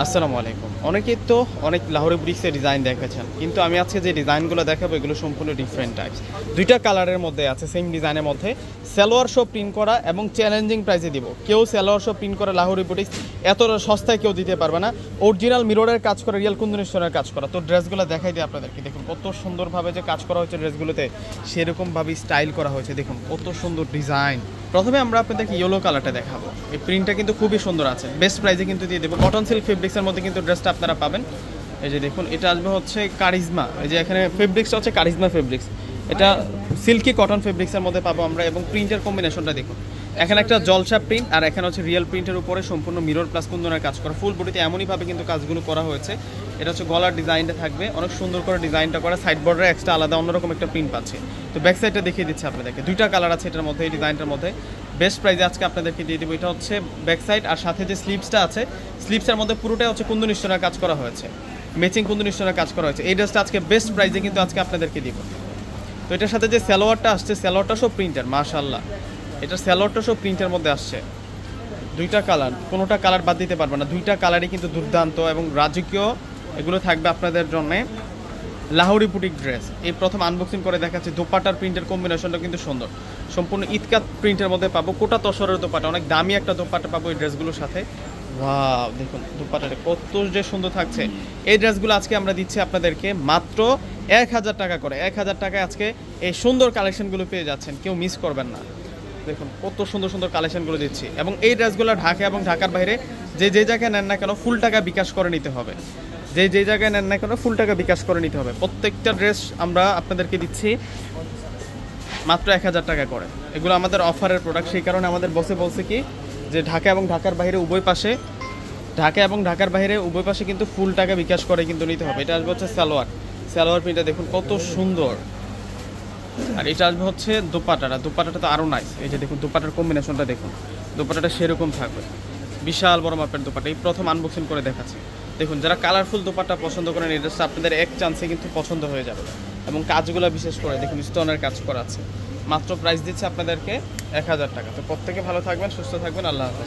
আসসালামু আলাইকুম। অনেকেই তো অনেক লাহোরি বুটিক্সের ডিজাইন দেখেছেন, কিন্তু আমি আজকে যে ডিজাইনগুলো দেখাবো এগুলো সম্পূর্ণ ডিফারেন্ট টাইপস। দুইটা কালারের মধ্যে আছে, সেম ডিজাইনের মধ্যে সালোয়ার শো প্রিন্ট করা এবং চ্যালেঞ্জিং প্রাইসে দিব। কেউ সালোয়ার শো প্রিন্ট করা লাহোরি বুটিক্স এত সস্তায় কেউ দিতে পারবে না। অরিজিনাল মিররের কাজ করা, রিয়েল কুন্দনেশ্বরের কাজ করা। তো ড্রেসগুলো দেখাই দিই আপনাদেরকে। দেখুন কত সুন্দরভাবে যে কাজ করা হয়েছে ড্রেসগুলোতে, সেরকমভাবে স্টাইল করা হয়েছে। দেখুন কত সুন্দর ডিজাইন। প্রথমে আমরা আপনাদেরকে ইয়েলো কালারটা দেখাবো। এই প্রিন্টটা কিন্তু খুবই সুন্দর আছে, বেস্ট প্রাইসে কিন্তু দিয়ে দেবো। কটন সিল্ক ফেব্রিক্সের মধ্যে কিন্তু ড্রেসটা আপনারা পাবেন। এই যে দেখুন, এটা আসবে হচ্ছে কারিজমা। এই যে এখানে ফেব্রিক্সটা হচ্ছে কারিজমা ফেব্রিক্স, এটা সিল্কি কটন ফেব্রিক্সের মধ্যে পাবো আমরা। এবং প্রিন্টের কম্বিনেশনটা দেখুন, এখানে একটা জলসা প্রিন্ট আর এখানে হচ্ছে রিয়েল প্রিন্টের উপরে সম্পূর্ণ মিরর প্লাস কুন্দনের কাজ করা। ফুল বডিতে এমনইভাবে কিন্তু কাজগুলো করা হয়েছে। এটা হচ্ছে গলার ডিজাইনটা থাকবে অনেক সুন্দর করে ডিজাইনটা করা, সাইড বর্ডারে এক্সট্রা আলাদা অন্যরকম একটা প্রিন্ট পাচ্ছে। তো ব্যাক সাইডটা দেখিয়ে দিচ্ছে আপনাদেরকে। দুইটা কালার আছে এটার মধ্যে, এই ডিজাইনটার মধ্যে। বেস্ট প্রাইসে আজকে আপনাদেরকে দিয়ে দেবো। এটা হচ্ছে ব্যাক সাইড, আর সাথে যে স্লিভসটা আছে, স্লিভসের মধ্যে পুরোটাই হচ্ছে কুন্দনিষ্ঠনের কাজ করা হয়েছে, ম্যাচিং কুন্দনিষ্ঠনের কাজ করা হয়েছে। এই ড্রেসটা আজকে বেস্ট প্রাইসে কিন্তু আজকে আপনাদেরকে দিব। তো এটার সাথে যে সালোয়ারটা আসছে, সালোয়ারটা সব প্রিন্টার, মাশাআল্লাহ। এটার সালোয়ারটা সব প্রিন্টের মধ্যে আসছে। দুইটা কালার, কোনোটা কালার বাদ দিতে পারবে না। দুইটা কালারই কিন্তু দুর্দান্ত এবং রাজকীয়। এগুলো থাকবে আপনাদের জন্য লাহোরি বুটিক ড্রেস। এই প্রথম আনবক্সিং করে দেখাচ্ছি। দোপাটার প্রিন্টের কম্বিনেশনটা কিন্তু সুন্দর, সম্পূর্ণ ইতকাত প্রিন্টের মধ্যে পাবো। কোটা তসরের দোপাটা, অনেক দামি একটা দোপাটা পাবো এই ড্রেসগুলোর সাথে। ওয়াও, দেখুন দোপাটাটা কত যে সুন্দর থাকছে। এই ড্রেসগুলো আজকে আমরা দিচ্ছি আপনাদেরকে মাত্র 1000 টাকা করে। 1000 টাকায় আজকে এই সুন্দর কালেকশনগুলো পেয়ে যাচ্ছেন, কেউ মিস করবেন না। দেখুন কত সুন্দর সুন্দর কালেকশনগুলো দিচ্ছি। এবং এই ড্রেসগুলো ঢাকা এবং ঢাকার বাইরে যে জায়গায় নেন না কেন ফুল টাকা বিকাশ করে নিতে হবে। যে জায়গায় নেন না কেন ফুল টাকা বিকাশ করে নিতে হবে। প্রত্যেকটা ড্রেস আমরা আপনাদেরকে দিচ্ছি মাত্র 1000 টাকা করে। এগুলো আমাদের অফারের প্রোডাক্ট, সেই কারণে আমাদের বসে বলছে কি যে ঢাকা এবং ঢাকার বাইরে উভয় পাশে, ঢাকা এবং ঢাকার বাইরে উভয় পাশে কিন্তু ফুল টাকা বিকাশ করে কিন্তু নিতে হবে। এটা আসবে হচ্ছে সালোয়ার প্রিন্টটা দেখুন কত সুন্দর। আর এটা আসবে হচ্ছে দোপাটাটা তো আরও নাইস। এই যে দেখুন দোপাটার কম্বিনেশনটা দেখুন, দোপাটাটা সেরকম থাকবে, বিশাল বড় মাপের দোপাটা। এই প্রথম আনবক্সিং করে দেখাচ্ছি। দেখুন যারা কালারফুল দোপাট্টা পছন্দ করেন, এই ড্রেসটা আপনাদের এক চান্সে কিন্তু পছন্দ হয়ে যাবে। এবং কাজগুলো বিশেষ করে দেখুন স্টোনের কাজ করা আছে। মাত্র প্রাইস দিচ্ছে আপনাদেরকে 1000 টাকা। তো প্রত্যেকে ভালো থাকবেন, সুস্থ থাকবেন, আল্লাহ হাফেজ।